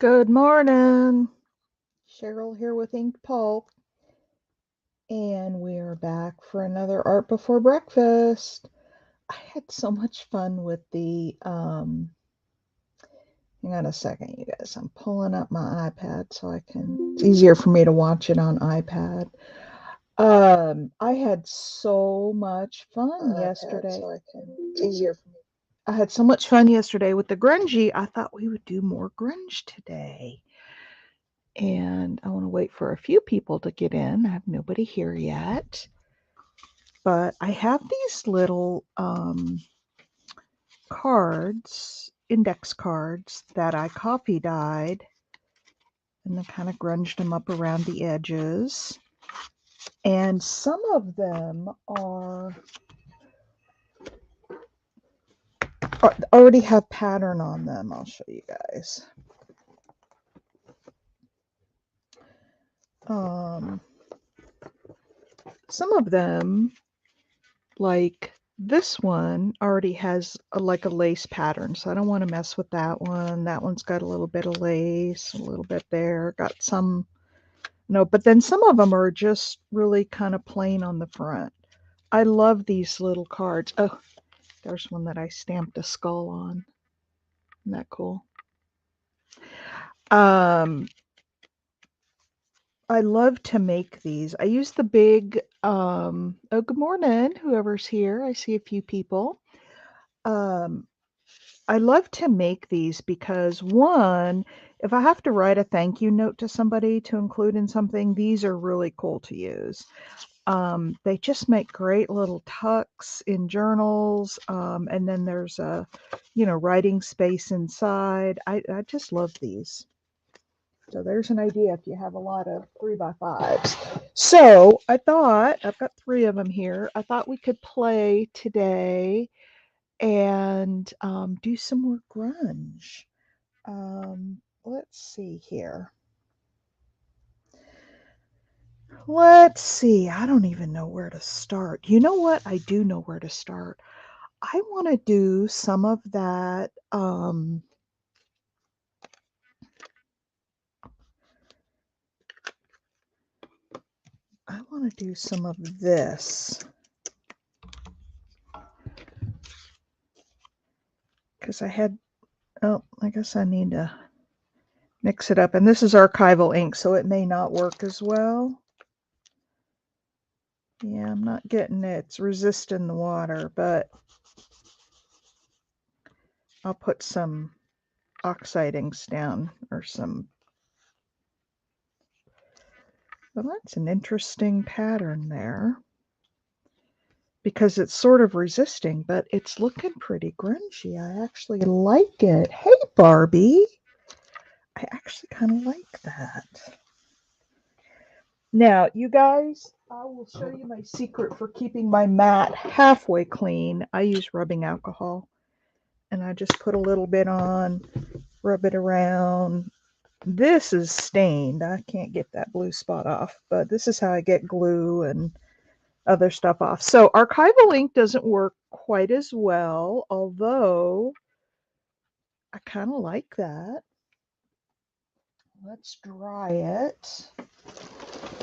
Good morning. Cheryl here with Inked Pulp, and we are back for another Art Before Breakfast. I had so much fun with hang on a second, you guys. I'm pulling up my iPad so it's easier for me to watch it on iPad. I had so much fun yesterday. It's easier for me. I had so much fun yesterday with the grungy. I thought we would do more grunge today. And I want to wait for a few people to get in. I have nobody here yet. But I have these little cards, index cards, that I copy dyed and then kind of grunged them up around the edges. And some of them already have pattern on them. I'll show you guys. Some of them, like this one, already has like a lace pattern, so I don't want to mess with that one. That one's got a little bit of lace, a little bit there, got some, no, but then some of them are just really kind of plain on the front. I love these little cards. Oh, there's one that I stamped a skull on. Isn't that cool? I love to make these. I use the big, oh, good morning, whoever's here. I see a few people. I love to make these because, one, if I have to write a thank you note to somebody to include in something, these are really cool to use. They just make great little tucks in journals, and then there's a, writing space inside. I just love these. So there's an idea if you have a lot of 3x5s. So I thought, I've got 3 of them here. I thought we could play today and do some more grunge. Let's see here. Let's see. I don't even know where to start. You know what? I do know where to start. I want to do some of that. I want to do some of this. Because I guess I need to mix it up. And this is archival ink, so it may not work as well. Yeah, I'm not getting it. It's resisting the water, but I'll put some oxide inks down or some. Well, that's an interesting pattern there because it's sort of resisting, but it's looking pretty grungy. I actually like it. Hey, Barbie. I actually kind of like that. Now, you guys, I will show you my secret for keeping my mat halfway clean. I use rubbing alcohol, and I just put a little bit on, rub it around. This is stained. I can't get that blue spot off, but this is how I get glue and other stuff off. So archival ink doesn't work quite as well, although I kind of like that. Let's dry it.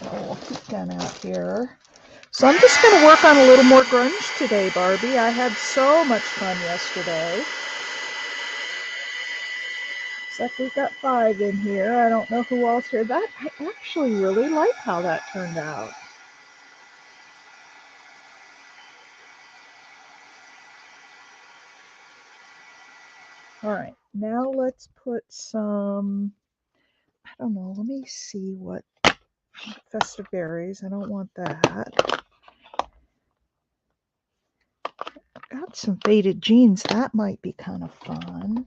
Oh, I'll keep that out here. So I'm just going to work on a little more grunge today, Barbie. I had so much fun yesterday. Looks like we've got 5 in here. I don't know who else here. That I actually really like how that turned out. All right, now let's put some, I don't know, let me see what, festive berries. I don't want that. I've got some faded jeans. That might be kind of fun.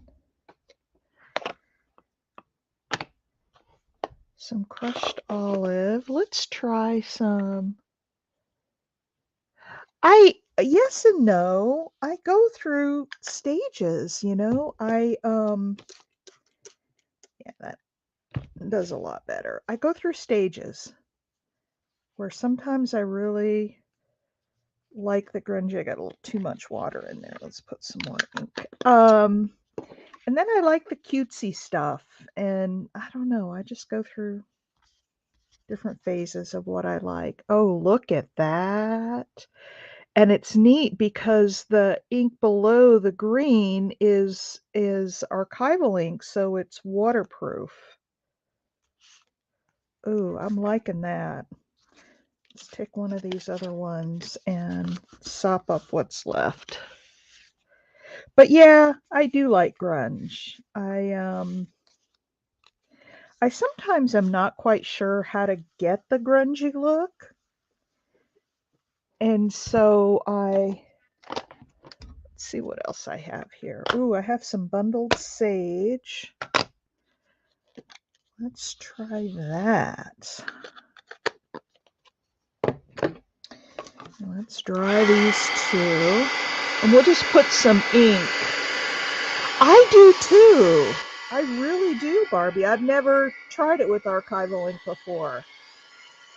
Some crushed olive. Let's try some. Yes and no. I go through stages, yeah, that does a lot better. I go through stages where sometimes I really like the grunge. I got a little too much water in there. Let's put some more ink. And then I like the cutesy stuff, and I don't know, I just go through different phases of what I like. Oh, look at that. And it's neat because the ink below the green is archival ink, so it's waterproof. Ooh, I'm liking that. Let's take one of these other ones and sop up what's left. But yeah, I do like grunge. I sometimes am not quite sure how to get the grungy look. And so let's see what else I have here. Ooh, I have some bundled sage. Let's try that. Let's dry these two. And we'll just put some ink. I do too. I really do, Barbie. I've never tried it with archival ink before.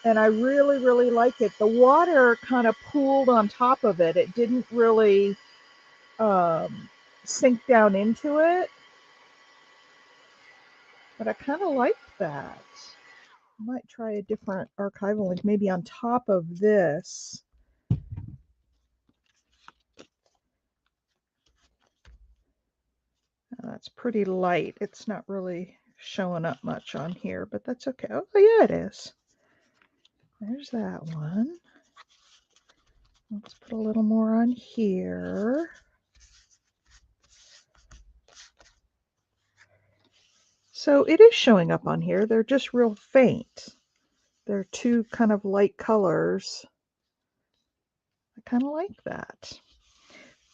And I really, really like it. The water kind of pooled on top of it. It didn't really sink down into it. But I kind of like that. I might try a different archival ink, maybe on top of this. That's pretty light. It's not really showing up much on here, but that's okay. Oh, yeah, it is. There's that one. Let's put a little more on here. So it is showing up on here. They're just real faint. They're two kind of light colors. I kind of like that.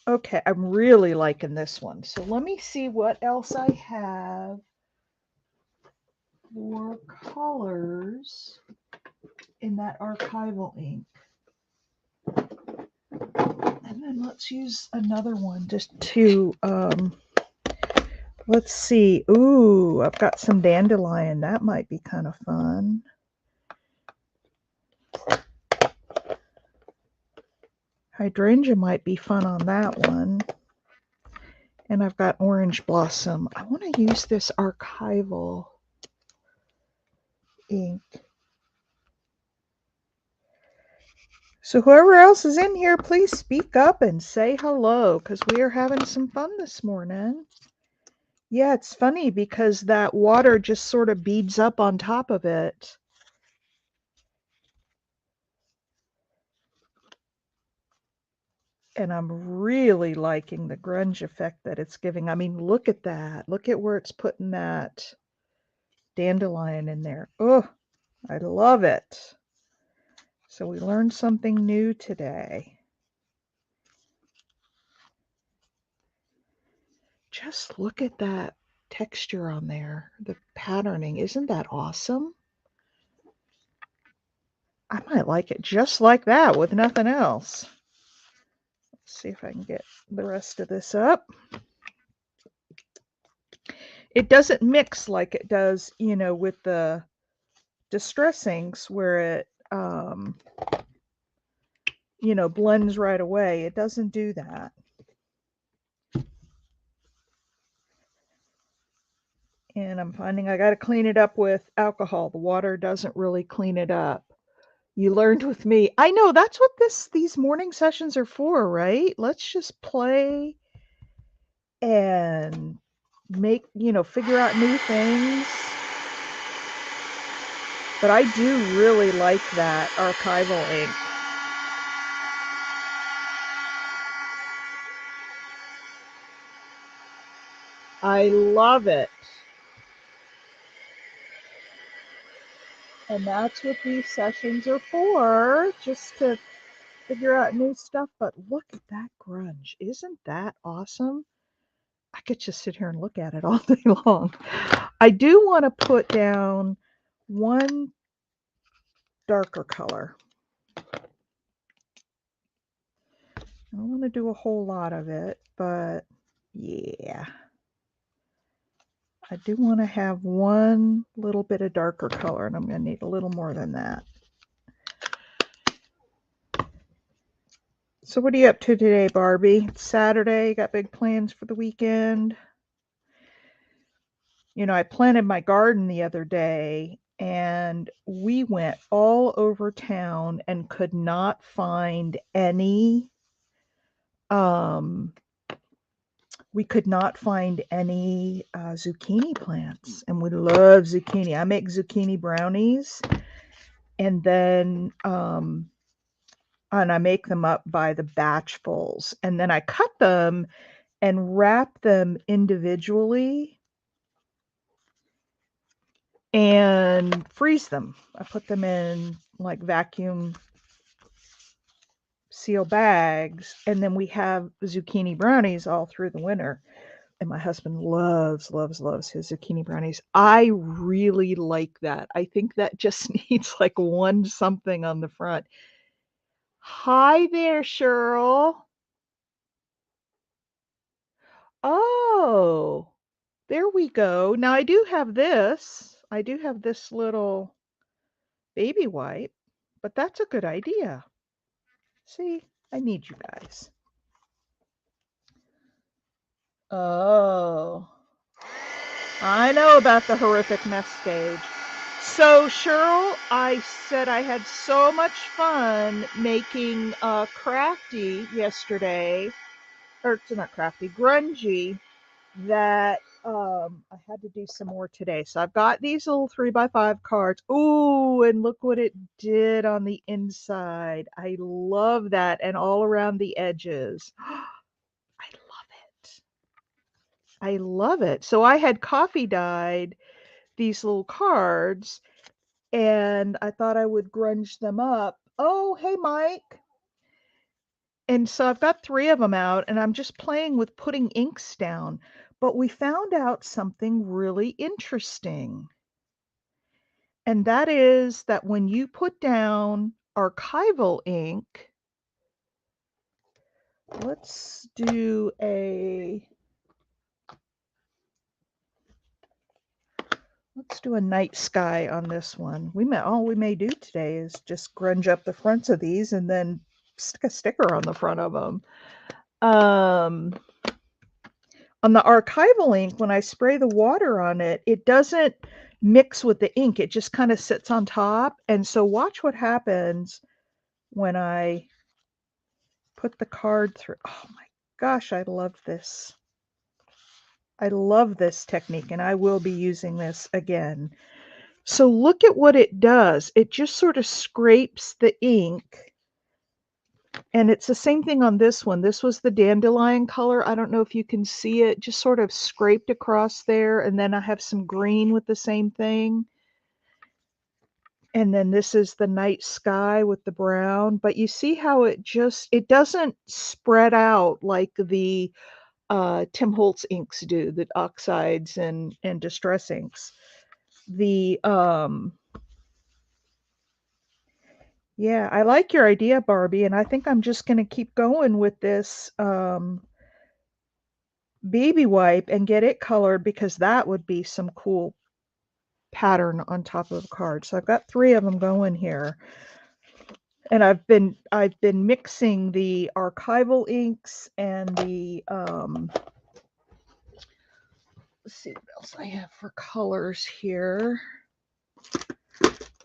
Okay, I'm really liking this one. So let me see what else I have for colors in that archival ink. And then let's use another one just to, let's see. Ooh, I've got some dandelion. That might be kind of fun. Hydrangea might be fun on that one. And I've got orange blossom. I want to use this archival ink. So whoever else is in here, please speak up and say hello, because we are having some fun this morning. Yeah, it's funny because that water just sort of beads up on top of it. And I'm really liking the grunge effect that it's giving. I mean, look at that. Look at where it's putting that dandelion in there. Oh, I love it. So we learned something new today. Just look at that texture on there, the patterning. Isn't that awesome? I might like it just like that with nothing else. Let's see if I can get the rest of this up. It doesn't mix like it does, you know, with the distress inks where it, you know, blends right away. It doesn't do that. And I'm finding I got to clean it up with alcohol. The water doesn't really clean it up. You learned with me. I know that's what these morning sessions are for, right? Let's just play and make, you know, figure out new things. But I do really like that archival ink. I love it. And that's what these sessions are for, just to figure out new stuff. But look at that grunge. Isn't that awesome? I could just sit here and look at it all day long. I do want to put down one darker color. I don't want to do a whole lot of it, but yeah. I do want to have one little bit of darker color, and I'm going to need a little more than that. So what are you up to today, Barbie? It's Saturday. You got big plans for the weekend? I planted my garden the other day and we went all over town and could not find any um zucchini plants, and we love zucchini. I make zucchini brownies, and then and I make them up by the batchfuls, and then I cut them and wrap them individually and freeze them. I put them in like vacuum seal bags, and then we have zucchini brownies all through the winter. And my husband loves, loves, loves his zucchini brownies. I really like that. I think that just needs like one something on the front. Hi there, Cheryl. Oh, there we go. Now I do have this. I do have this little baby wipe, but that's a good idea. See, I need you guys. Oh, I know about the horrific mess stage. So, Cheryl, I said I had so much fun making crafty yesterday, or it's not crafty, grungy, that I had to do some more today. So I've got these little 3x5 cards. Ooh, and look what it did on the inside. I love that, and all around the edges. I love it. I love it. So I had coffee dyed these little cards, and I thought I would grunge them up. Oh, hey, Mike. And so I've got 3 of them out, and I'm just playing with putting inks down. But we found out something really interesting, and that is that when you put down archival ink, let's do a night sky on this one. All we may do today is just grunge up the fronts of these and then stick a sticker on the front of them. Um, on the archival ink, when I spray the water on it, it doesn't mix with the ink. It just kind of sits on top. And so watch what happens when I put the card through. Oh my gosh, I love this. I love this technique, and I will be using this again. So look at what it does. It just sort of scrapes the ink. And it's the same thing on this one. This was the dandelion color. I don't know if you can see it, just sort of scraped across there. And then I have some green with the same thing. And then this is the night sky with the brown. But you see how it doesn't spread out like the Tim Holtz inks do, the oxides and distress inks. Yeah, I like your idea, Barbie, and I think I'm just going to keep going with this baby wipe and get it colored, because that would be some cool pattern on top of the card. So I've got 3 of them going here. And I've been mixing the archival inks and the let's see what else I have for colors here.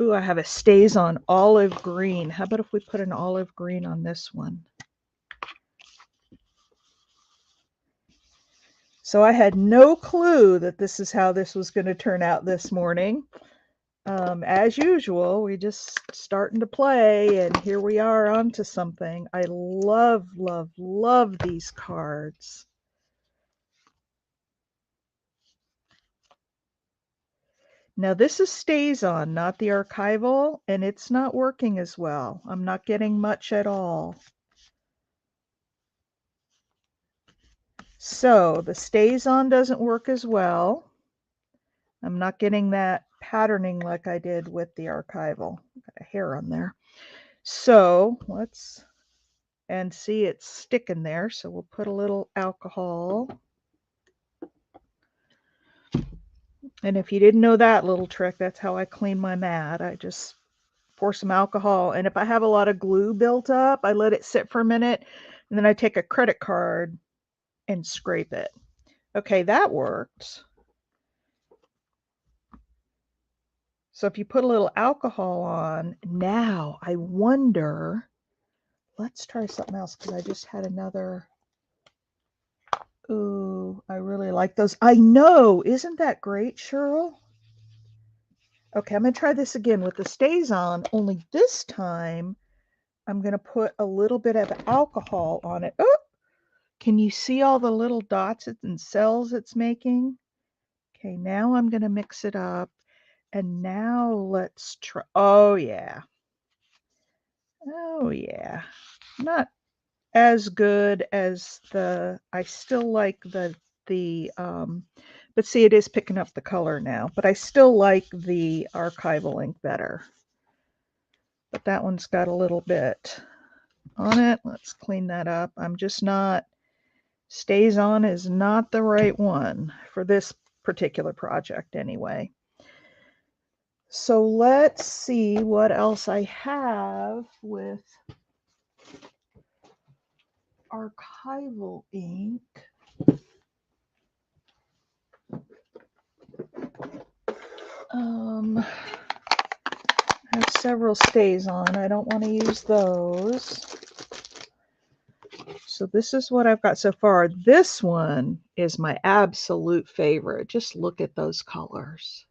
Ooh, I have a stays on olive green. How about if we put an olive green on this one? So I had no clue that this is how this was going to turn out this morning. As usual, we just starting to play, and here we are onto something. I love, love, love these cards. Now this is stays on, not the archival, and it's not working as well. I'm not getting much at all. So the stays on doesn't work as well. I'm not getting that patterning like I did with the archival. Got a hair on there. So let's, and see it's sticking there. So we'll put a little alcohol. And if you didn't know that little trick, that's how I clean my mat. I just pour some alcohol. And if I have a lot of glue built up, I let it sit for a minute. And then I take a credit card and scrape it. Okay, that worked. So if you put a little alcohol on, now I wonder, let's try something else because I just had another. Ooh, I really like those. I know, isn't that great, Cheryl? Okay, I'm going to try this again with the stays on, only this time I'm going to put a little bit of alcohol on it. Oh, can you see all the little dots and cells it's making? Okay, now I'm going to mix it up. And now let's try. Oh, yeah. Oh, yeah. Not as good as I still like but see, it is picking up the color now, but I still like the archival ink better. But that one's got a little bit on it. Let's clean that up. I'm just not, stays on is not the right one for this particular project anyway. So let's see what else I have with archival ink. I have several stays on. I don't want to use those. So this is what I've got so far. This one is my absolute favorite. Just look at those colors.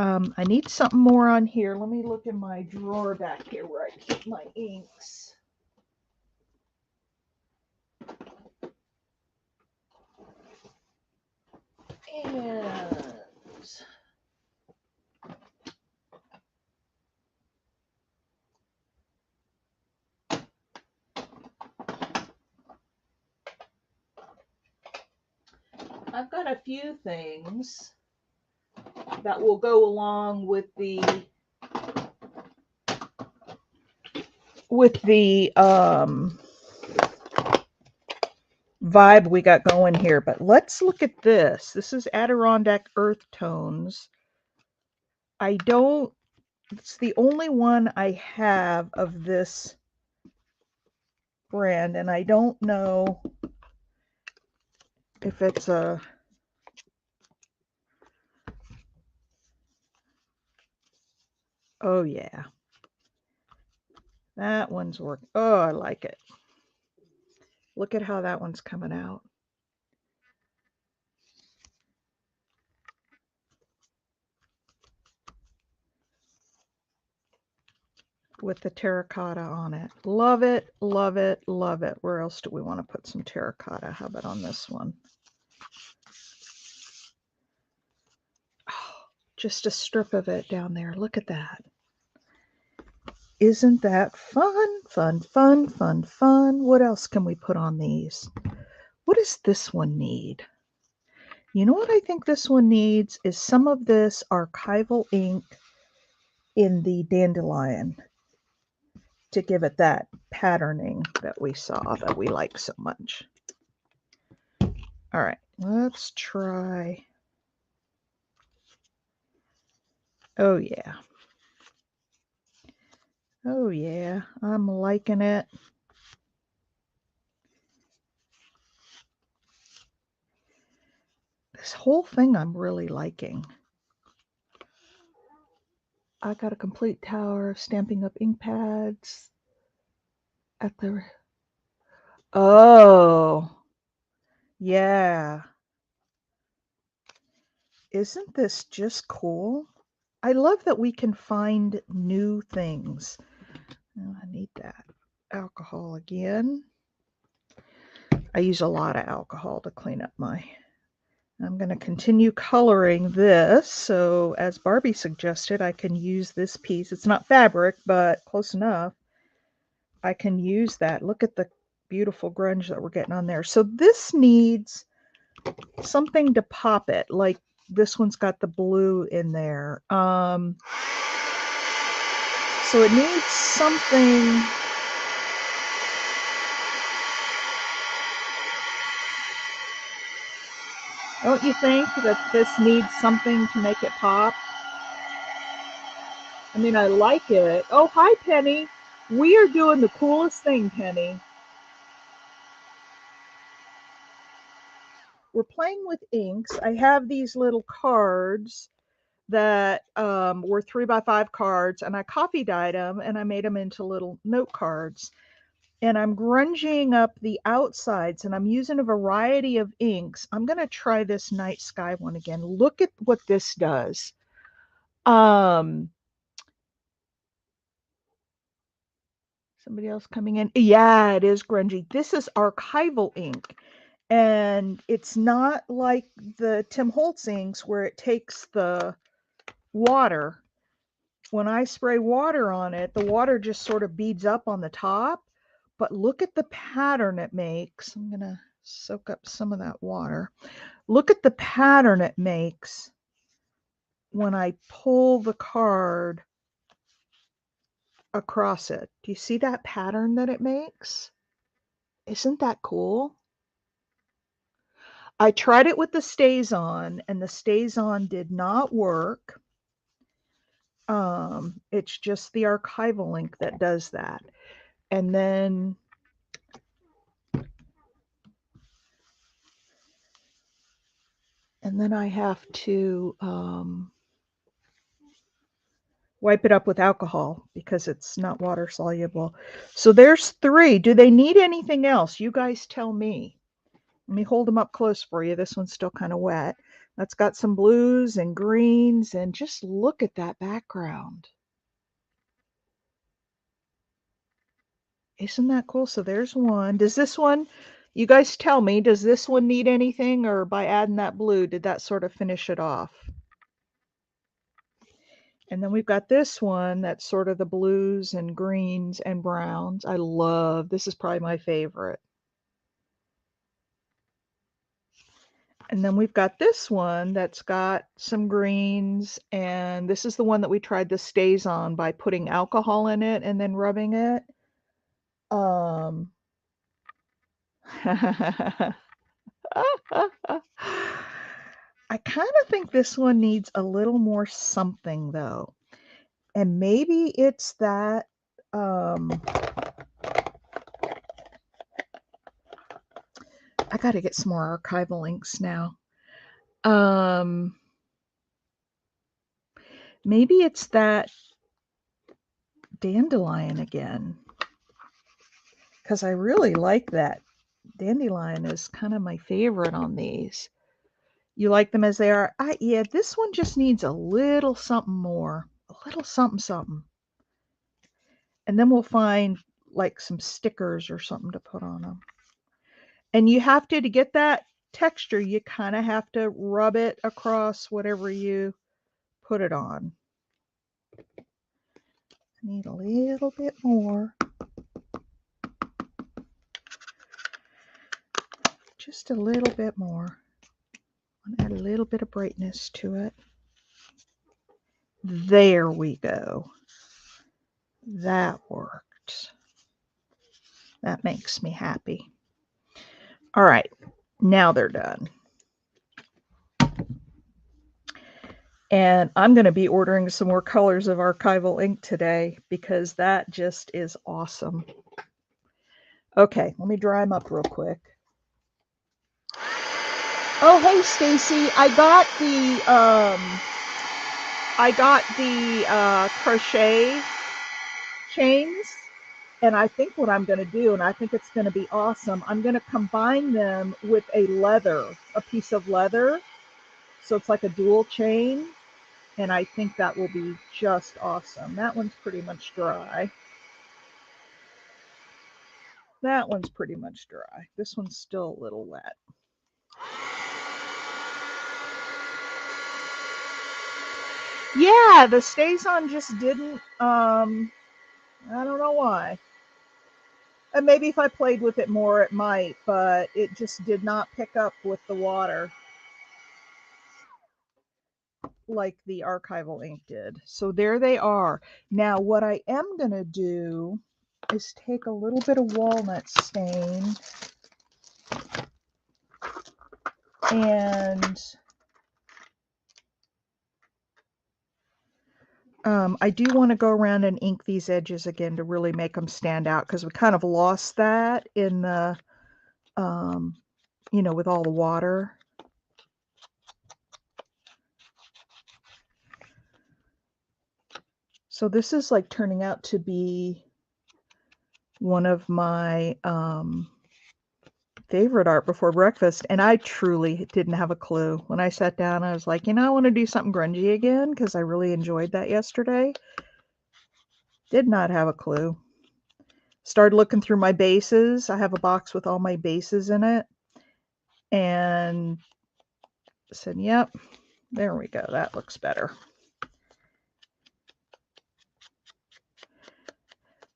I need something more on here. Let me look in my drawer back here where I keep my inks. And I've got a few things that will go along with the vibe we got going here, but let's look at this. This is Adirondack Earth Tones. It's the only one I have of this brand, and I don't know if it's a, oh yeah, that one's work. Oh, I like it. Look at how that one's coming out. With the terracotta on it. Love it, love it, love it. Where else do we want to put some terracotta? How about on this one? Oh, just a strip of it down there. Look at that. Isn't that fun? Fun, fun, fun, fun. What else can we put on these? What does this one need? You know what I think this one needs is some of this archival ink in the dandelion to give it that patterning that we saw that we like so much. All right, let's try. Oh yeah. Oh yeah, I'm liking it. This whole thing I'm really liking. I got a complete tower of Stampin' Up! Ink pads at the... Oh, yeah. Isn't this just cool? I love that we can find new things. Oh, I need that alcohol again. I use a lot of alcohol to clean up my... I'm going to continue coloring this. So as Barbie suggested, I can use this piece. It's not fabric, but close enough. I can use that. Look at the beautiful grunge that we're getting on there. So this needs something to pop it. Like this one's got the blue in there. So it needs something. Don't you think that this needs something to make it pop? I mean, I like it. Oh, hi, Penny. We are doing the coolest thing, Penny. we're playing with inks. I have these little cards that were 3x5 cards, and I coffee dyed them and I made them into little note cards. And I'm grunging up the outsides, and I'm using a variety of inks. I'm going to try this night sky one again. Look at what this does. Somebody else coming in. Yeah, it is grungy. This is archival ink. And it's not like the Tim Holtz inks where it takes the water. When I spray water on it, the water just sort of beads up on the top. But look at the pattern it makes. I'm going to soak up some of that water. Look at the pattern it makes when I pull the card across it. Do you see that pattern that it makes? Isn't that cool? I tried it with the StazOn, and the StazOn did not work. It's just the archival ink that does that. And then I have to wipe it up with alcohol because it's not water soluble. So there's 3. Do they need anything else? You guys tell me. Let me hold them up close for you. This one's still kind of wet. That's got some blues and greens, and just look at that background. Isn't that cool? So there's one. Does this one, you guys tell me, does this one need anything, or by adding that blue, did that sort of finish it off? And then we've got this one that's sort of the blues and greens and browns. I love, this is probably my favorite. And then we've got this one that's got some greens, and this is the one that we tried the StazOn by putting alcohol in it and then rubbing it. I kind of think this one needs a little more something though. And maybe it's that I got to get some more archival inks now. Maybe it's that dandelion again, because I really like that. Dandelion is kind of my favorite on these. You like them as they are? Yeah, this one just needs a little something more. A little something something. And then we'll find like some stickers or something to put on them. And you have to get that texture, you kind of have to rub it across whatever you put it on. I need a little bit more. Just a little bit more. Add a little bit of brightness to it. There we go. That worked. That makes me happy. All right, now they're done. And I'm going to be ordering some more colors of archival ink today because that just is awesome. Okay, let me dry them up real quick. Oh, hey, Stacy, I got the crochet chains, and I think what I'm going to do, and I think it's going to be awesome, I'm going to combine them with a piece of leather, so it's like a dual chain, and I think that will be just awesome. That one's pretty much dry. That one's pretty much dry. This one's still a little wet. Yeah, the StazOn just didn't, I don't know why. And maybe if I played with it more, it might, but it just did not pick up with the water like the archival ink did. So there they are. Now, what I am going to do is take a little bit of walnut stain and I do want to go around and ink these edges again to really make them stand out, because we kind of lost that in the, with all the water. So this is like turning out to be one of my favorite art before breakfast, and I truly didn't have a clue. When I sat down, I was like, you know, I want to do something grungy again because I really enjoyed that yesterday. Did not have a clue. Started looking through my bases. I have a box with all my bases in it, and said, yep, there we go. That looks better.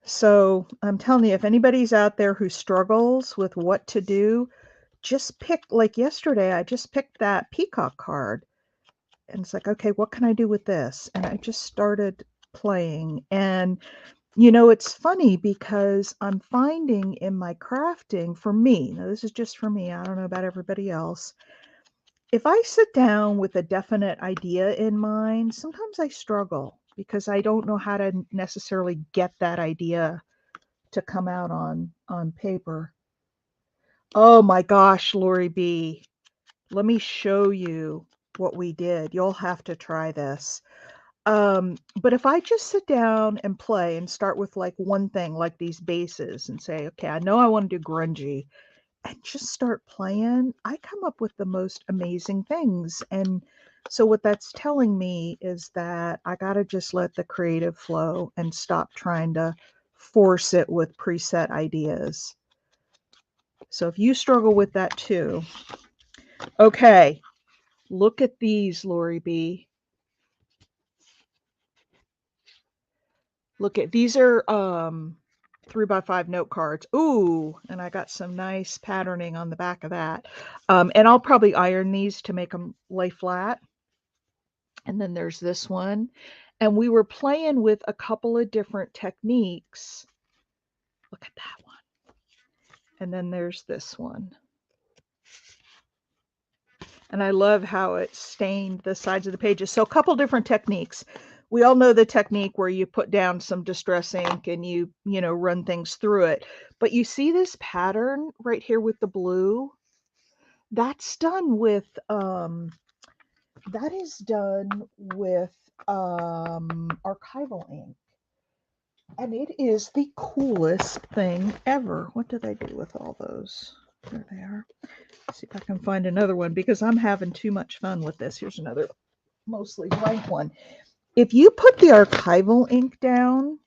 So I'm telling you, if anybody's out there who struggles with what to do, just pick, like yesterday, I just picked that peacock card. And it's like, okay, what can I do with this? And I just started playing. And, you know, it's funny because I'm finding in my crafting, for me, now this is just for me, I don't know about everybody else. If I sit down with a definite idea in mind, sometimes I struggle because I don't know how to necessarily get that idea to come out on paper. Oh my gosh, Lori B. Let me show you what we did. You'll have to try this. But if I just sit down and play and start with like one thing, like these bases, and say, okay, I know I want to do grungy, and just start playing, I come up with the most amazing things. And so what that's telling me is that I got to just let the creative flow and stop trying to force it with preset ideas. So if you struggle with that too, okay, look at these, Lori B. Look at these are 3x5 note cards. Ooh, and I got some nice patterning on the back of that. And I'll probably iron these to make them lay flat. And then there's this one. And we were playing with a couple of different techniques. Look at that one. And then there's this one. And I love how it stained the sides of the pages. So a couple different techniques. We all know the technique where you put down some distress ink and you know, run things through it. But you see this pattern right here with the blue? That's done with, that is done with archival ink. And it is the coolest thing ever. What did I do with all those? There they are. Let's see if I can find another one because I'm having too much fun with this. Here's another mostly white one. If you put the archival ink down,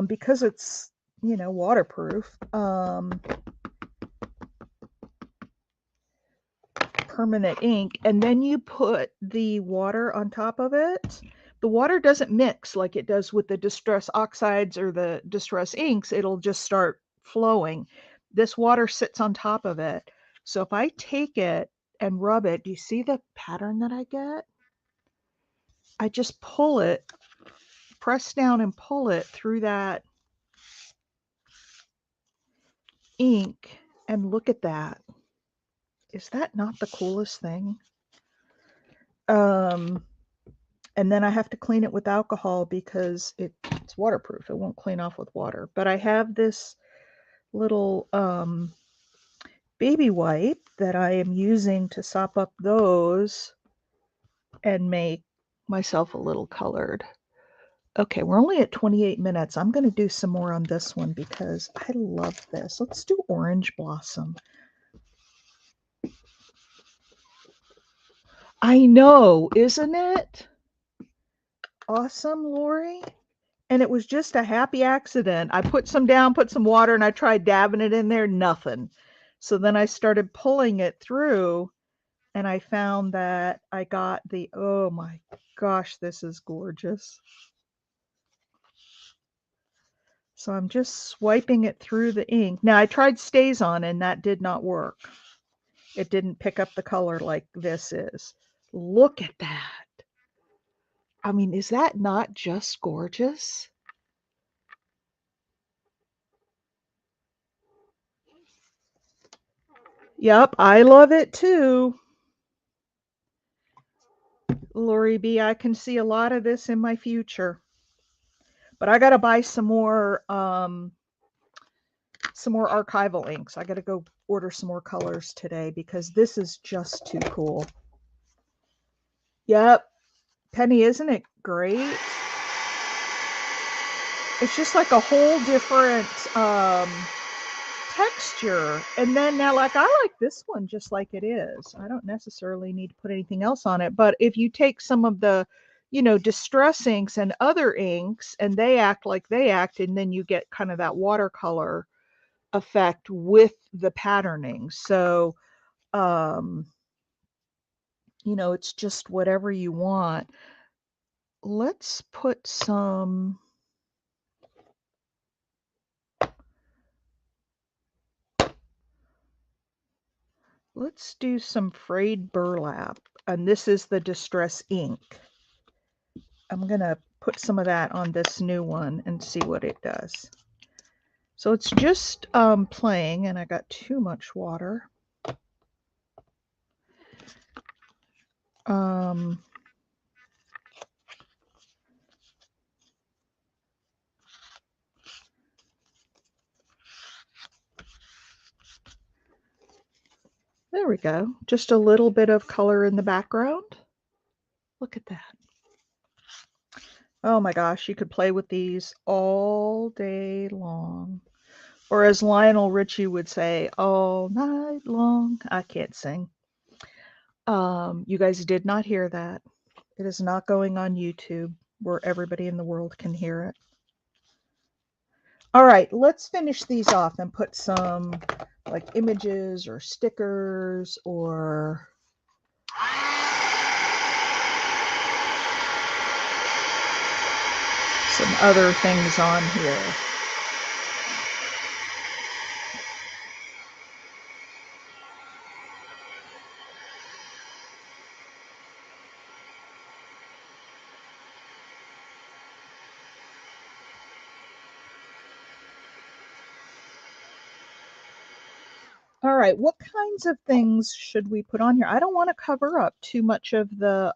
because it's, you know, waterproof, permanent ink, and then you put the water on top of it, the water doesn't mix like it does with the distress oxides or the distress inks. It'll just start flowing. This water sits on top of it. So if I take it and rub it, do you see the pattern that I get? I just pull it, press down and pull it through that ink, and look at that. Is that not the coolest thing? And then I have to clean it with alcohol because it's waterproof. It won't clean off with water. But I have this little baby wipe that I am using to sop up those and make myself a little colored. Okay, we're only at 28 minutes. I'm going to do some more on this one because I love this. Let's do Orange Blossom. I know, isn't it? Awesome, Lori. And it was just a happy accident. I put some down, put some water, and I tried dabbing it in there, nothing. So then I started pulling it through, and I found that I got the, oh my gosh, this is gorgeous. So I'm just swiping it through the ink. Now I tried StazOn, and that did not work. It didn't pick up the color like this is. Look at that. I mean, is that not just gorgeous? Yep, I love it too. Lori B, I can see a lot of this in my future. But I got to buy some more archival inks. I got to go order some more colors today because this is just too cool. Yep. Penny, isn't it great? It's just like a whole different texture. And then now, like, I like this one just like it is. I don't necessarily need to put anything else on it. But if you take some of the, distress inks and other inks and they act like they act, and then you get kind of that watercolor effect with the patterning. So, um, it's just whatever you want. Let's put some. Let's do some frayed burlap. And this is the distress ink. I'm going to put some of that on this new one and see what it does. So it's just playing, and I got too much water. There we go. Just a little bit of color in the background. Look at that. Oh my gosh, you could play with these all day long. Or as Lionel Richie would say, all night long. I can't sing. You guys did not hear that. It is not going on YouTube where everybody in the world can hear it. All right, let's finish these off and put some like images or stickers or some other things on here. All right, what kinds of things should we put on here? I don't want to cover up too much of the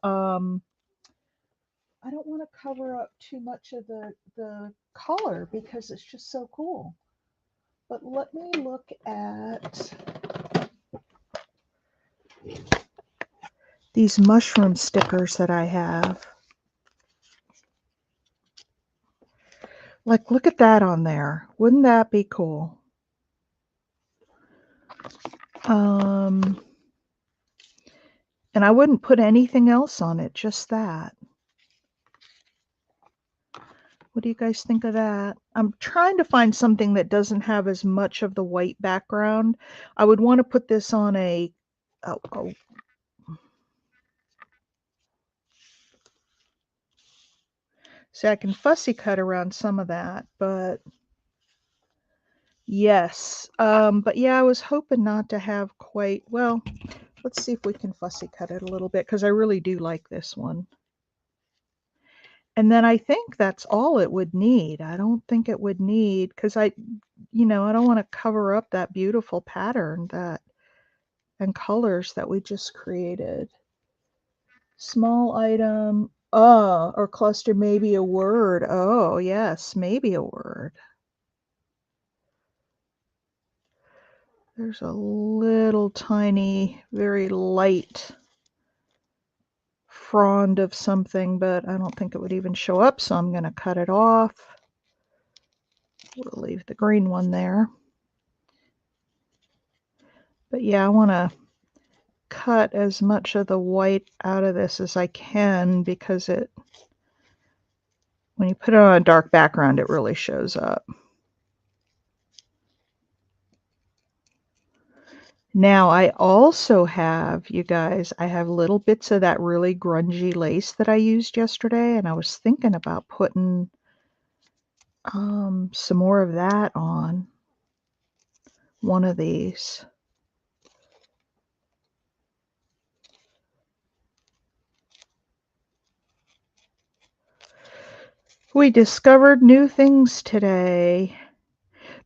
color because it's just so cool. But let me look at these mushroom stickers that I have. Like, look at that on there. Wouldn't that be cool? And I wouldn't put anything else on it, just that. What do you guys think of that? I'm trying to find something that doesn't have as much of the white background. I would want to put this on a, see, I can fussy cut around some of that, but yes. But yeah, I was hoping not to have quite, well, let's see if we can fussy cut it a little bit because I really do like this one. And then I think that's all it would need. I don't think it would need, because I don't want to cover up that beautiful pattern and colors that we just created. Small item, or cluster, maybe a word. Oh, yes, maybe a word. There's a little tiny, very light frond of something, but I don't think it would even show up, so I'm going to cut it off. We'll leave the green one there. But yeah, I want to cut as much of the white out of this as I can because when you put it on a dark background, it really shows up. Now I also have, you guys, I have little bits of that really grungy lace that I used yesterday, and I was thinking about putting some more of that on one of these. We discovered new things today.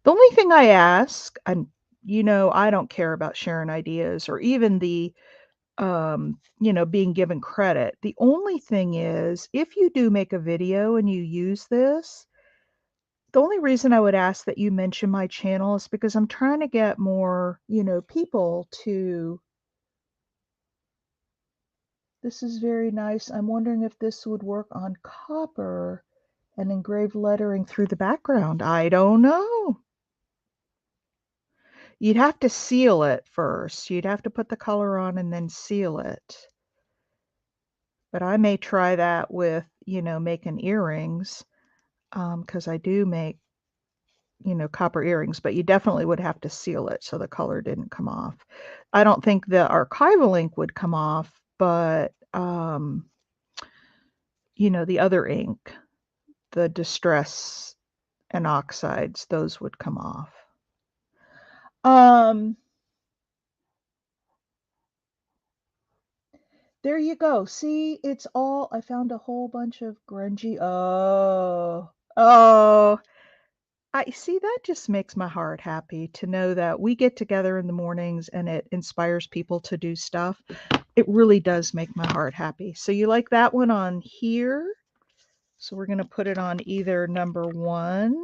The only thing I ask, and I don't care about sharing ideas or even the being given credit. The only thing is, if you do make a video and you use this, the only reason I would ask that you mention my channel is because I'm trying to get more, people to. This is very nice. I'm wondering if this would work on copper and engraved lettering through the background. I don't know. You'd have to seal it first. You'd have to put the color on and then seal it. But I may try that with, making earrings, because I do make, copper earrings, but you definitely would have to seal it so the color didn't come off. I don't think the archival ink would come off, but, the other ink, the distress and oxides, those would come off. There you go. See, it's all, I found a whole bunch of grungy. Oh, I see, that just makes my heart happy to know that we get together in the mornings and it inspires people to do stuff. It really does make my heart happy. So you like that one on here? So we're going to put it on either number 1,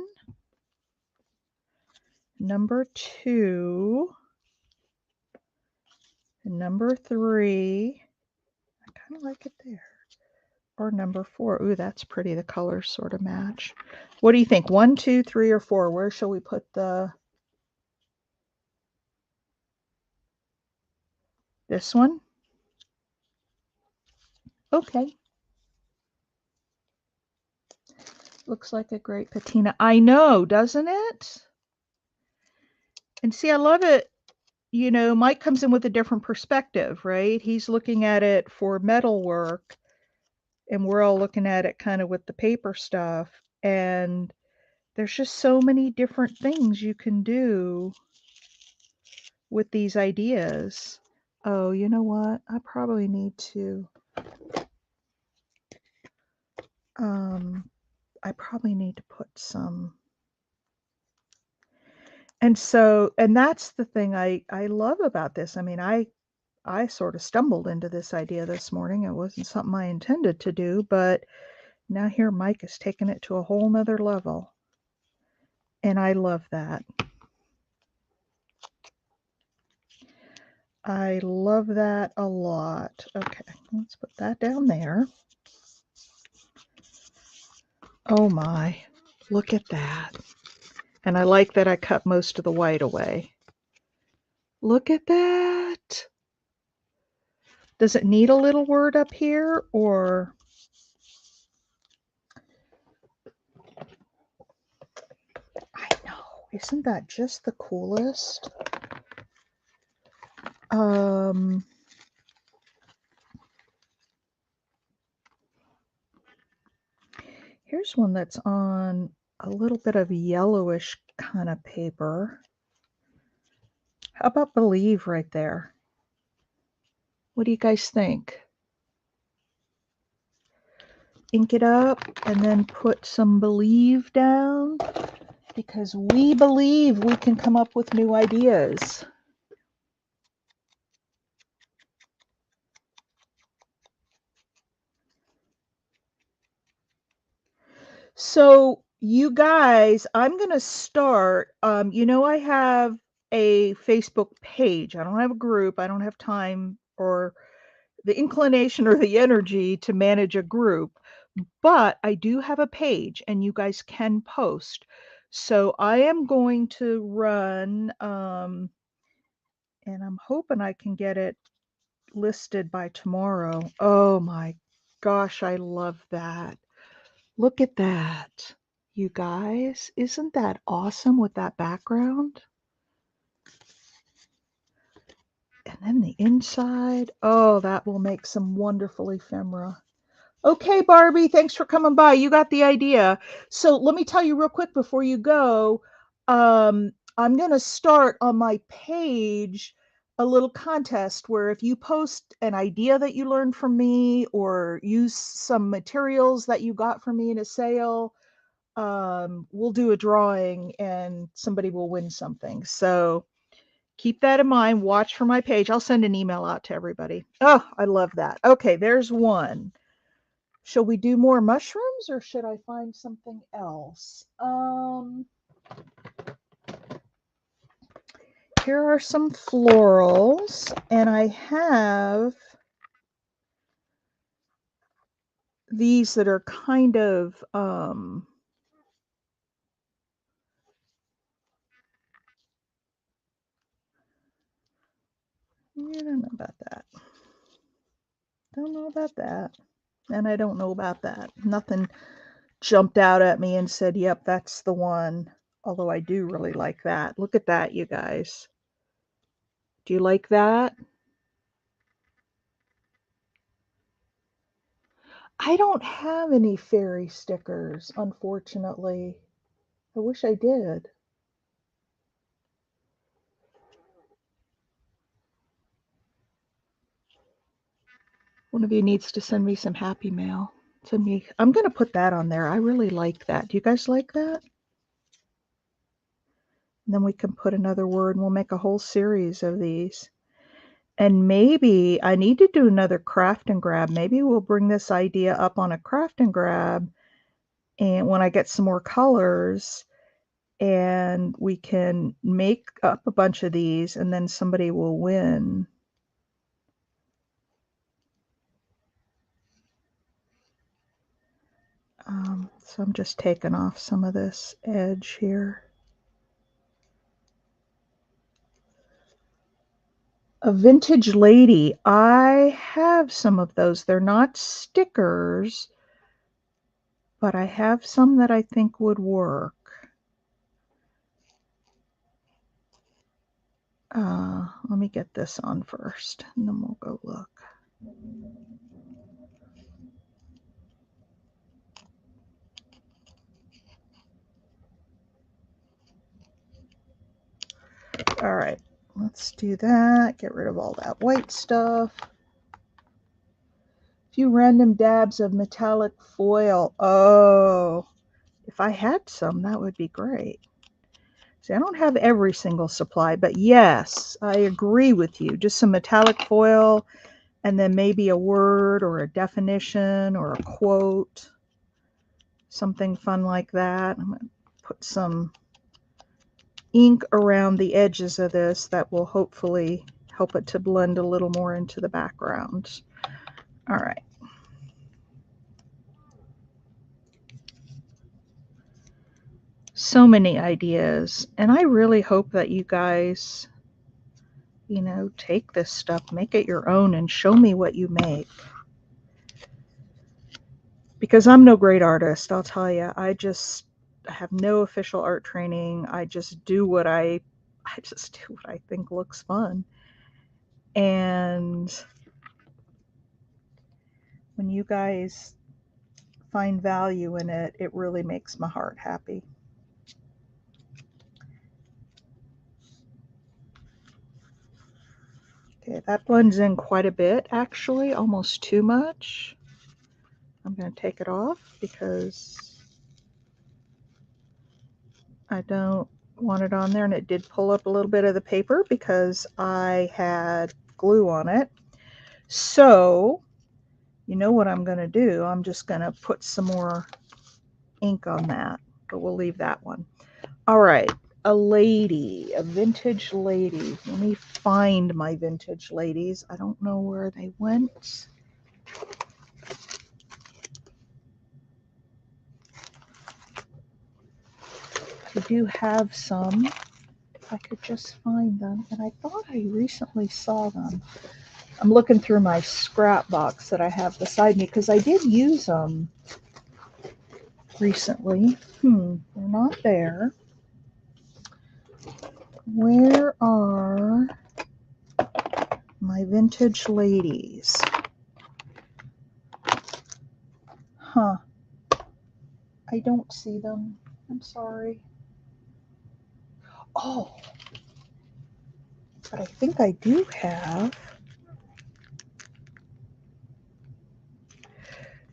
number 2, and number 3. I kind of like it there. Or number 4. Ooh, that's pretty. The colors sort of match. What do you think? 1, 2, 3, or 4? Where shall we put this one? Okay. Looks like a great patina. I know, doesn't it? And see, I love it. Mike comes in with a different perspective, right? He's looking at it for metal work, and we're all looking at it kind of with the paper stuff. And there's just so many different things you can do with these ideas. Oh, you know what? I probably need to put some. And that's the thing I love about this. I mean, I sort of stumbled into this idea this morning. It wasn't something I intended to do, but now here Mike is taking it to a whole nother level. And I love that. I love that a lot. Okay, let's put that down there. Oh my, look at that. And I like that I cut most of the white away. Look at that. Does it need a little word up here, or? I know, isn't that just the coolest? Here's one that's on a little bit of yellowish kind of paper. How about believe right there? What do you guys think? Ink it up and then put some believe down, because we believe we can come up with new ideas. So you guys, I'm going to start, I have a Facebook page. I don't have a group. I don't have time or the inclination or the energy to manage a group, but I do have a page and you guys can post. So I am going to run, and I'm hoping I can get it listed by tomorrow. Oh my gosh, I love that. Look at that. You guys, isn't that awesome with that background? And then the inside. Oh, that will make some wonderful ephemera. Okay, Barbie, thanks for coming by. You got the idea. So let me tell you real quick before you go. I'm going to start on my page a little contest where if you post an idea that you learned from me or use some materials that you got from me in a sale, we'll do a drawing and somebody will win something. So keep that in mind. Watch for my page. I'll send an email out to everybody. Oh, I love that. Okay, there's one. Shall we do more mushrooms or should I find something else? Here are some florals, and I have these that are kind of, I don't know about that. Don't know about that. And I don't know about that. Nothing jumped out at me and said, yep, that's the one. Although I do really like that. Look at that, you guys. Do you like that? I don't have any fairy stickers, unfortunately. I wish I did. One of you needs to send me some happy mail. Send me. I'm going to put that on there. I really like that. Do you guys like that? And then we can put another word and we'll make a whole series of these. And maybe I need to do another craft and grab. Maybe we'll bring this idea up on a craft and grab, and when I get some more colors, and we can make up a bunch of these and then somebody will win. So I'm just taking off some of this edge here. A vintage lady. I have some of those. They're not stickers, but I have some that I think would work. Let me get this on first, and then we'll go look. All right, let's do that. Get rid of all that white stuff. A few random dabs of metallic foil. Oh, if I had some, that would be great. See, I don't have every single supply, but yes, I agree with you. Just some metallic foil and then maybe a word or a definition or a quote, something fun like that. I'm going to put some ink around the edges of this that will hopefully help it to blend a little more into the background. All right. So many ideas, and I really hope that you guys, take this stuff, make it your own, and show me what you make. Because I'm no great artist, I'll tell you. I have no official art training. I just do what I think looks fun. And when you guys find value in it, it really makes my heart happy. Okay, that blends in quite a bit, actually, almost too much. I'm going to take it off because I don't want it on there, and it did pull up a little bit of the paper because I had glue on it. So, you know what I'm going to do? I'm just going to put some more ink on that, but we'll leave that one. All right, a vintage lady. Let me find my vintage ladies. I don't know where they went. I do have some. If I could just find them. And I thought I recently saw them. I'm looking through my scrap box that I have beside me because I did use them recently. They're not there. Where are my vintage ladies? Huh. I don't see them. I'm sorry. Oh, but I think I do have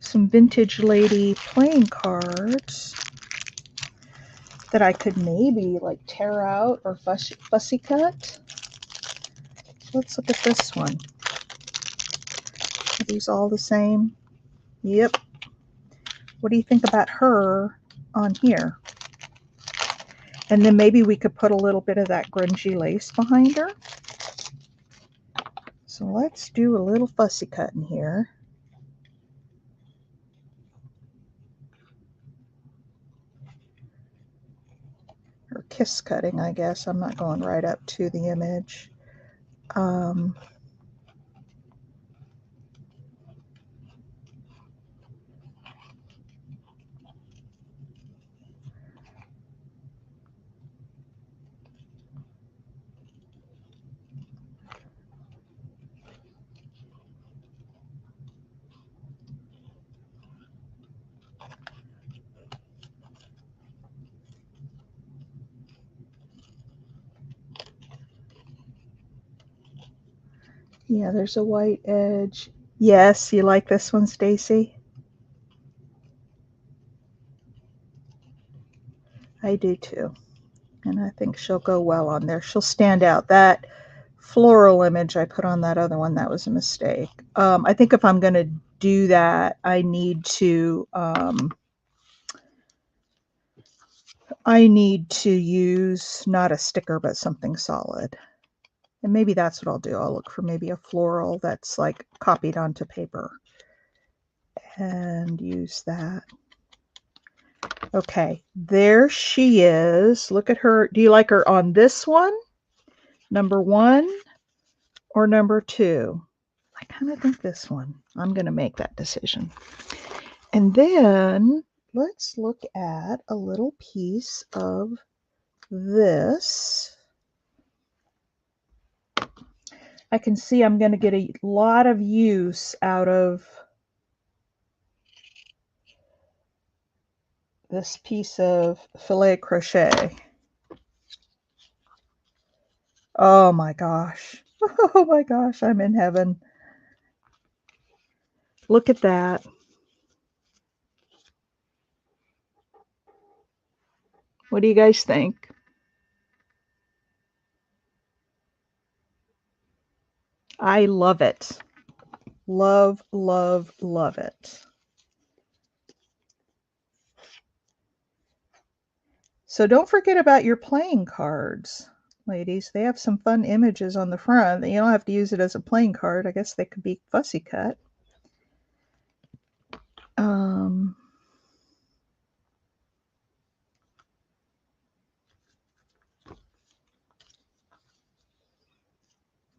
some vintage lady playing cards that I could maybe like tear out or fussy cut. Let's look at this one. Are these all the same? Yep. What do you think about her on here? And then maybe we could put a little bit of that grungy lace behind her. So let's do a little fussy cut in here. kiss cutting, I guess. I'm not going right up to the image. Yeah, there's a white edge. Yes, you like this one, Stacy? I do too. And I think she'll go well on there. She'll stand out. That floral image I put on that other one, that was a mistake. I think if I'm going to do that, I need to use not a sticker, but something solid. And maybe that's what I'll do. I'll look for maybe a floral that's like copied onto paper and use that. Okay, there she is. Look at her. Do you like her on this one? Number 1 or number 2? I kind of think this one. I'm going to make that decision. And then let's look at a little piece of this. I can see I'm going to get a lot of use out of this piece of filet crochet. Oh my gosh. Oh my gosh, I'm in heaven. Look at that. What do you guys think? I love it. Love, love, love it. So don't forget about your playing cards, ladies. They have some fun images on the front. You don't have to use it as a playing card. I guess they could be fussy cut.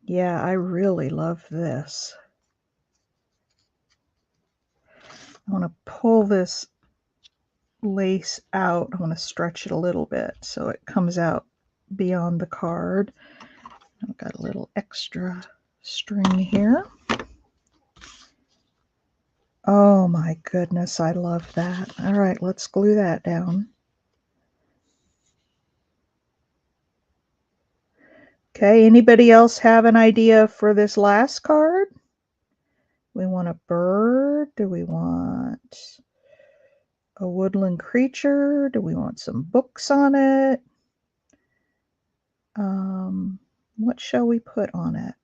Yeah, I really love this. I want to pull this lace out. I want to stretch it a little bit so it comes out beyond the card. I've got a little extra string here. Oh my goodness, I love that. All right, let's glue that down. Okay, anybody else have an idea for this last card? We want a bird? Do we want a woodland creature? Do we want some books on it? What shall we put on it?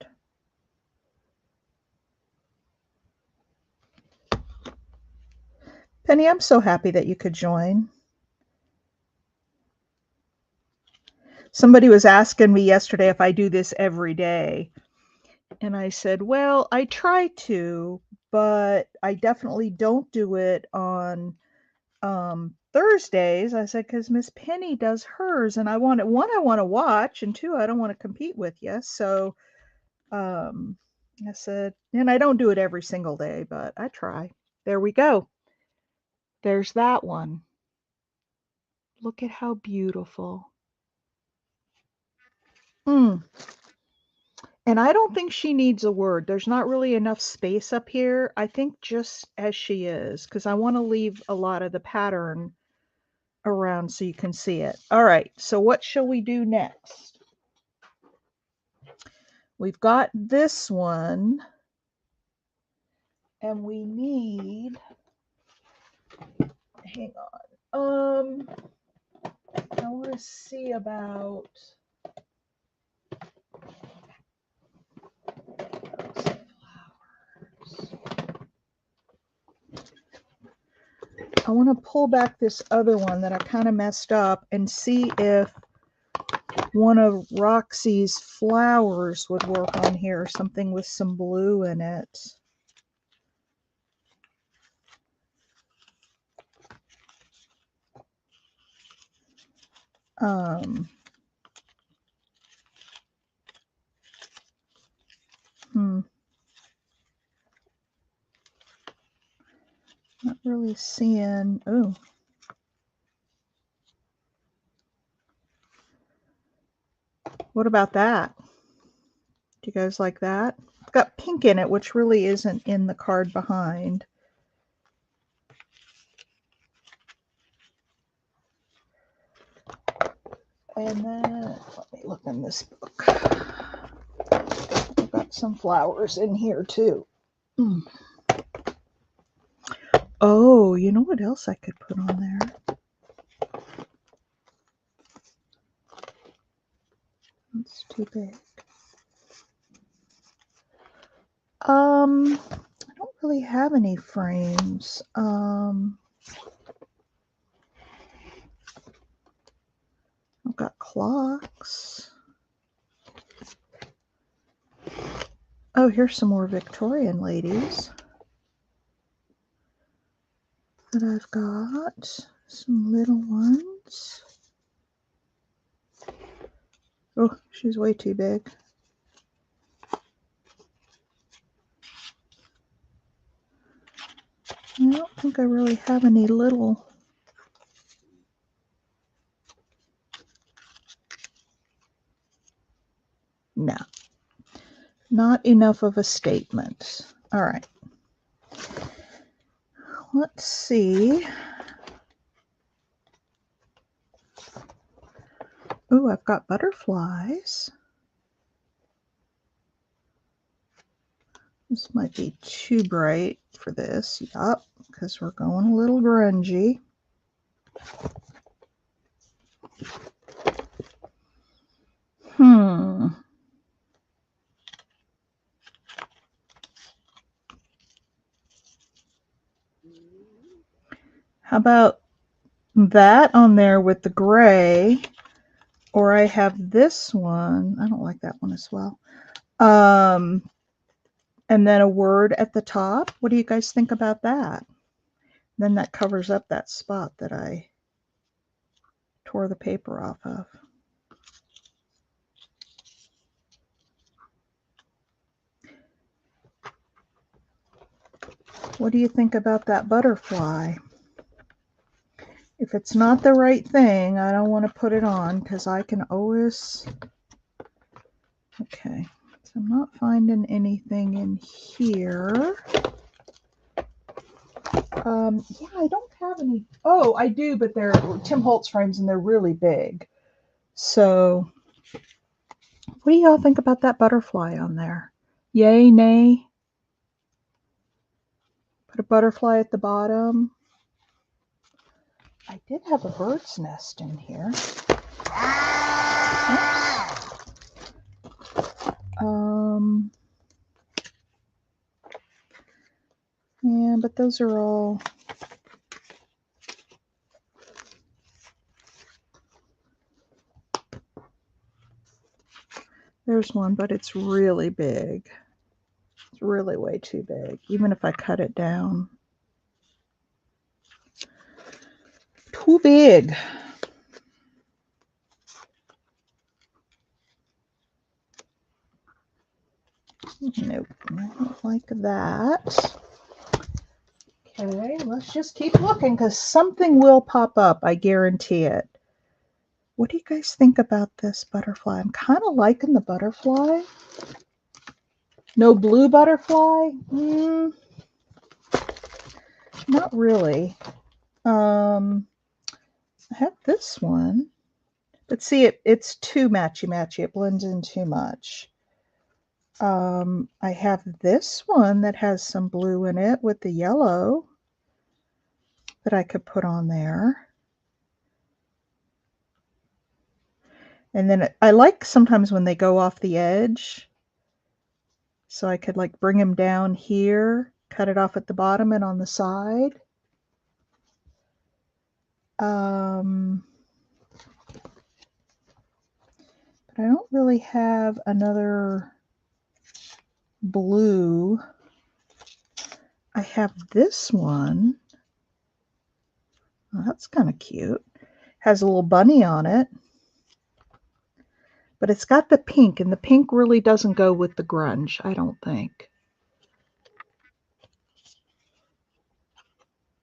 Penny, I'm so happy that you could join. Somebody was asking me yesterday if I do this every day. And I said, well, I try to, but I definitely don't do it on Thursdays. I said, because Miss Penny does hers, and I want to watch, and 2, I don't want to compete with you. So I said, and I don't do it every single day, but I try. There we go. There's that one. Look at how beautiful. And I don't think she needs a word. There's not really enough space up here. I think just as she is, because I want to leave a lot of the pattern around so you can see it. All right, so what shall we do next? We've got this one, and we need, hang on. I want to see about, I want to pull back this other one that I kind of messed up and see if one of Roxy's flowers would work on here, something with some blue in it. Not really seeing. Oh. What about that? Do you guys like that? It's got pink in it, which really isn't in the card behind. And then, let me look in this book. I've got some flowers in here too. Oh, you know what else I could put on there? That's too big. I don't really have any frames. I've got clocks. Oh, here's some more Victorian ladies that I've got. Some little ones. Oh, she's way too big. I don't think I really have any little. No, not enough of a statement. All right. Let's see. Oh, I've got butterflies. This might be too bright for this. Yup, because we're going a little grungy. How about that on there with the gray? Or I have this one. I don't like that one as well. And then a word at the top. What do you guys think about that? Then that covers up that spot that I tore the paper off of. What do you think about that butterfly? If it's not the right thing, I don't want to put it on because I can always... Okay, so I'm not finding anything in here. Yeah, I don't have any. Oh, I do, but they're Tim Holtz frames and they're really big. So, what do y'all think about that butterfly on there? Yay, nay? Put a butterfly at the bottom. I did have a bird's nest in here. Yeah, but those are all... There's one, but it's really big. It's really way too big, even if I cut it down. Too big. Nope, I don't like that. Okay, let's just keep looking because something will pop up, I guarantee it. What do you guys think about this butterfly? I'm kind of liking the butterfly. No blue butterfly? Not really. I have this one. But see, it's too matchy-matchy. It blends in too much. I have this one that has some blue in it with the yellow that I could put on there. And then I like sometimes when they go off the edge. So I could like bring them down here, cut it off at the bottom and on the side. But I don't really have another blue. I have this one. Oh, that's kind of cute. Has a little bunny on it. But it's got the pink, and the pink really doesn't go with the grunge, I don't think.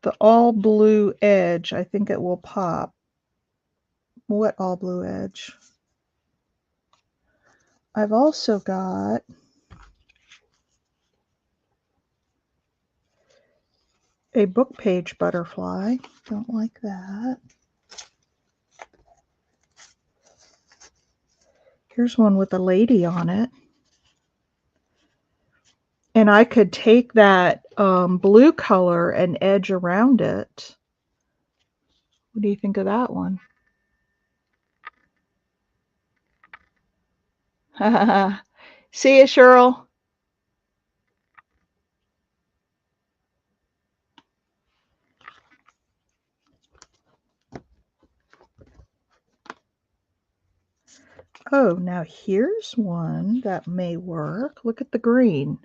The all blue edge, I think it will pop. What all blue edge? I've also got a book page butterfly. Don't like that. Here's one with a lady on it. And I could take that blue color and edge around it. What do you think of that one? See you, Cheryl. Oh, now here's one that may work. Look at the green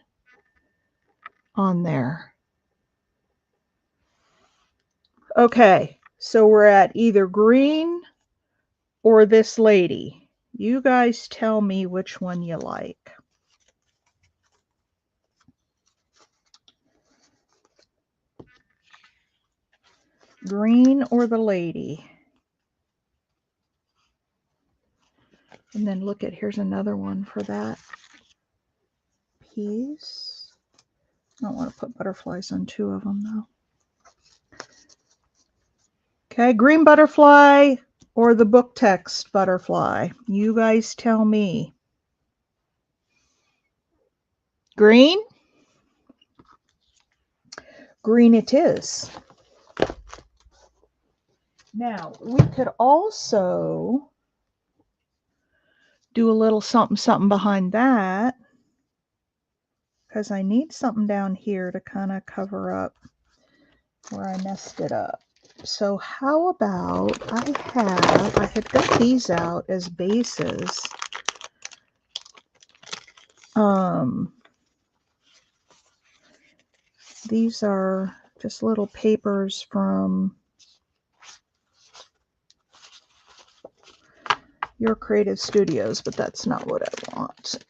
on there. Okay, so we're at either green or this lady. You guys tell me which one you like. Green or the lady? And then look at, here's another one for that piece. I don't want to put butterflies on two of them though. Okay, green butterfly or the book text butterfly? You guys tell me. Green? Green it is. Now, we could also do a little something something behind that, because I need something down here to kind of cover up where I messed it up. So how about I had got these out as bases. These are just little papers from Your Creative Studios, but that's not what I want.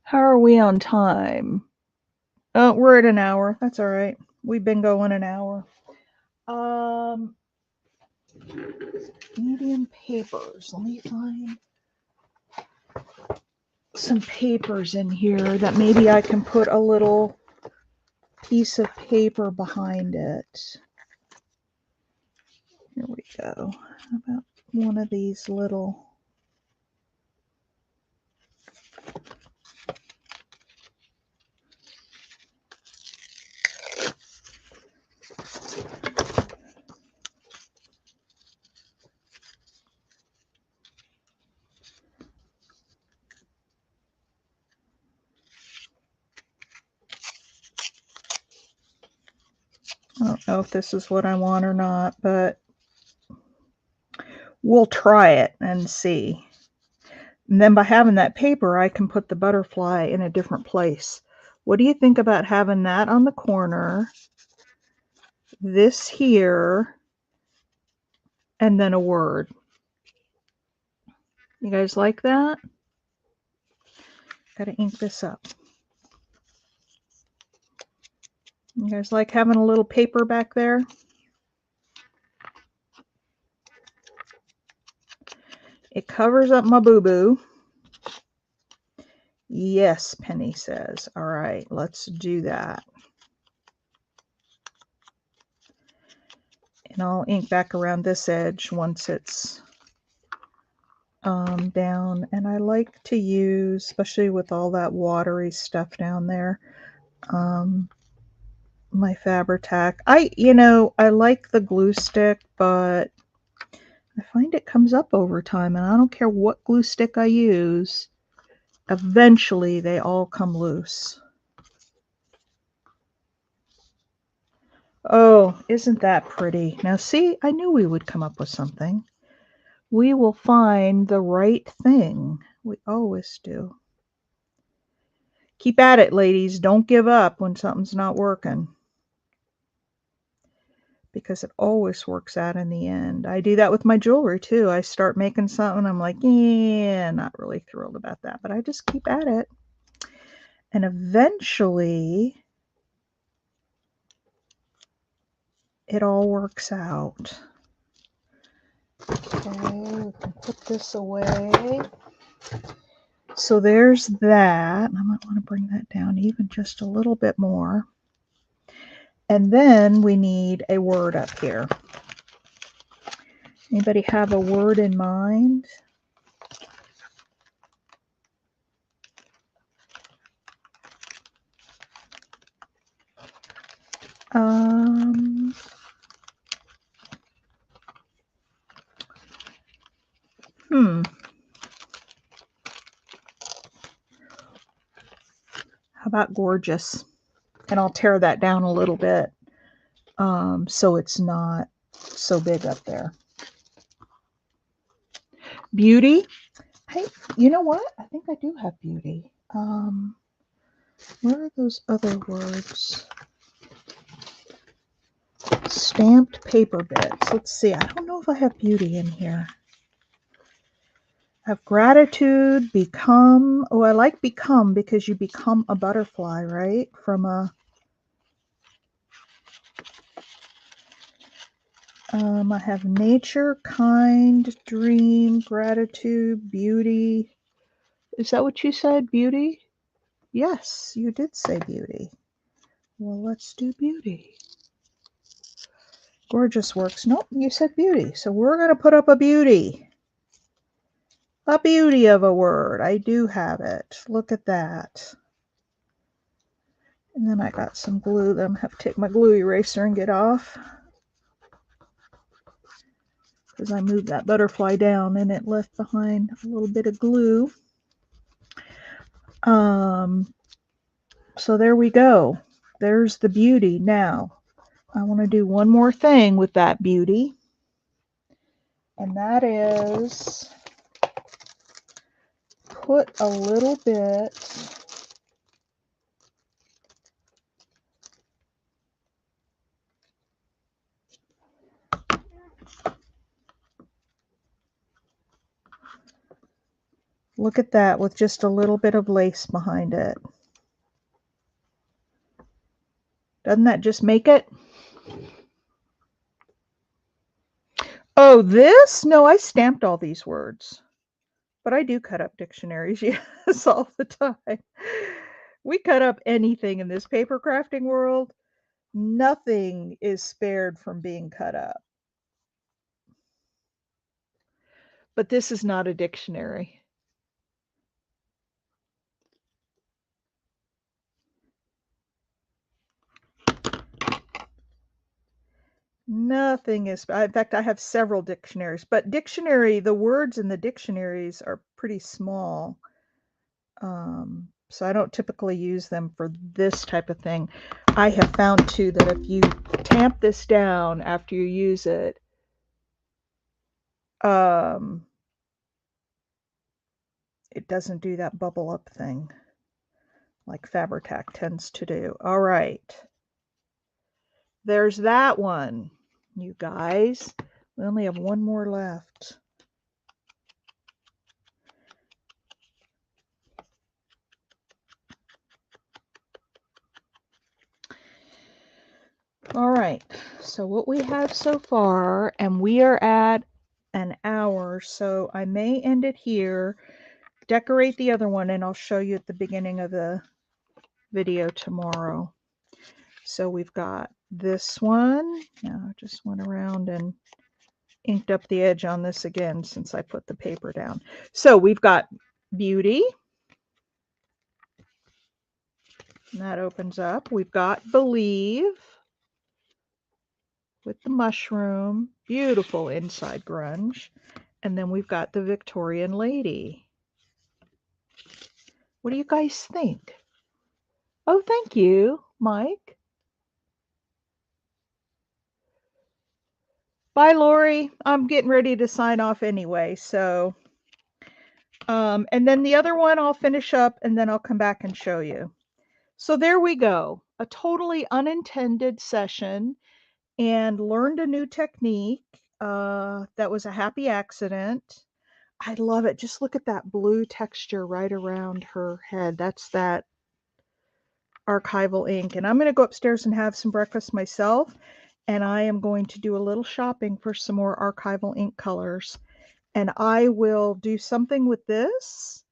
How are we on time? Oh, we're at an hour. That's all right. We've been going an hour. Medium papers. Let me find some papers in here that maybe I can put a little piece of paper behind it. Here we go. How about one of these little... I don't know if this is what I want or not, but we'll try it and see. And then by having that paper, I can put the butterfly in a different place. What do you think about having that on the corner, this here, and then a word? You guys like that? Gotta ink this up. You guys like having a little paper back there? It covers up my boo-boo. Yes, Penny says. All right, let's do that. And I'll ink back around this edge once it's down. And I like to use, especially with all that watery stuff down there, my Fabri-Tac. I like the glue stick, but I find it comes up over time, and I don't care what glue stick I use. Eventually, they all come loose. Oh, isn't that pretty? Now, see, I knew we would come up with something. We will find the right thing. We always do. Keep at it, ladies. Don't give up when something's not working. because it always works out in the end. I do that with my jewelry too. I start making something, I'm like, yeah, not really thrilled about that, but I just keep at it. And eventually it all works out. Okay, we can put this away. So there's that. I might want to bring that down even just a little bit more. And then we need a word up here. Anybody have a word in mind? How about gorgeous? And I'll tear that down a little bit so it's not so big up there. Beauty. Hey, you know what? I think I do have beauty. Where are those other words? Stamped paper bits. Let's see. I don't know if I have beauty in here. I have gratitude, become. Oh, I like become because you become a butterfly, right? From a... I have nature, kind, dream, gratitude, beauty. Is that what you said, beauty? Yes, you did say beauty. Well, let's do beauty. Gorgeous works. Nope, you said beauty. So we're going to put up a beauty. A beauty of a word. I do have it. Look at that. And then I got some glue that I'm going to have to take my glue eraser and get off. Because I moved that butterfly down and it left behind a little bit of glue. So there we go. There's the beauty. Now, I want to do one more thing with that beauty. And that is put a little bit look at that with just a little bit of lace behind it. Doesn't that just make it? Oh, this? No, I stamped all these words. But I do cut up dictionaries, yes, all the time. We cut up anything in this paper crafting world. Nothing is spared from being cut up. But this is not a dictionary. Nothing is, in fact, I have several dictionaries, but the words in the dictionaries are pretty small. So I don't typically use them for this type of thing. I have found too that if you tamp this down after you use it, it doesn't do that bubble up thing like Fabri-Tac tends to do. All right. There's that one, you guys. We only have one more left. All right, so what we have so far, and we are at an hour, so I may end it here, decorate the other one, and I'll show you at the beginning of the video tomorrow. So we've got this one. Now I just went around and inked up the edge on this again since I put the paper down. So we've got beauty. And that opens up. We've got believe with the mushroom. Beautiful inside grunge. And then we've got the Victorian lady. What do you guys think? Oh, thank you, Mike. Bye, Lori. I'm getting ready to sign off anyway. So, and then the other one I'll finish up and then I'll come back and show you. So there we go. A totally unintended session. and learned a new technique. That was a happy accident. I love it. Just look at that blue texture right around her head. That's that archival ink. And I'm going to go upstairs and have some breakfast myself. And I am going to do a little shopping for some more archival ink colors. And I will do something with this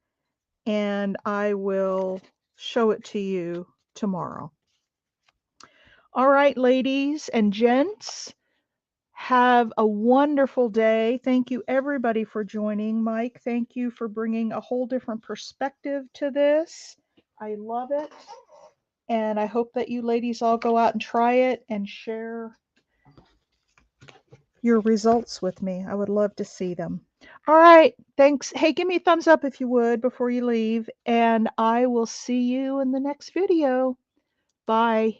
and I will show it to you tomorrow. All right, ladies and gents, have a wonderful day. Thank you, everybody, for joining. Mike, thank you for bringing a whole different perspective to this. I love it. And I hope that you ladies all go out and try it and share your results with me. I would love to see them. All right. Thanks. Hey, give me a thumbs up if you would before you leave. And I will see you in the next video. Bye.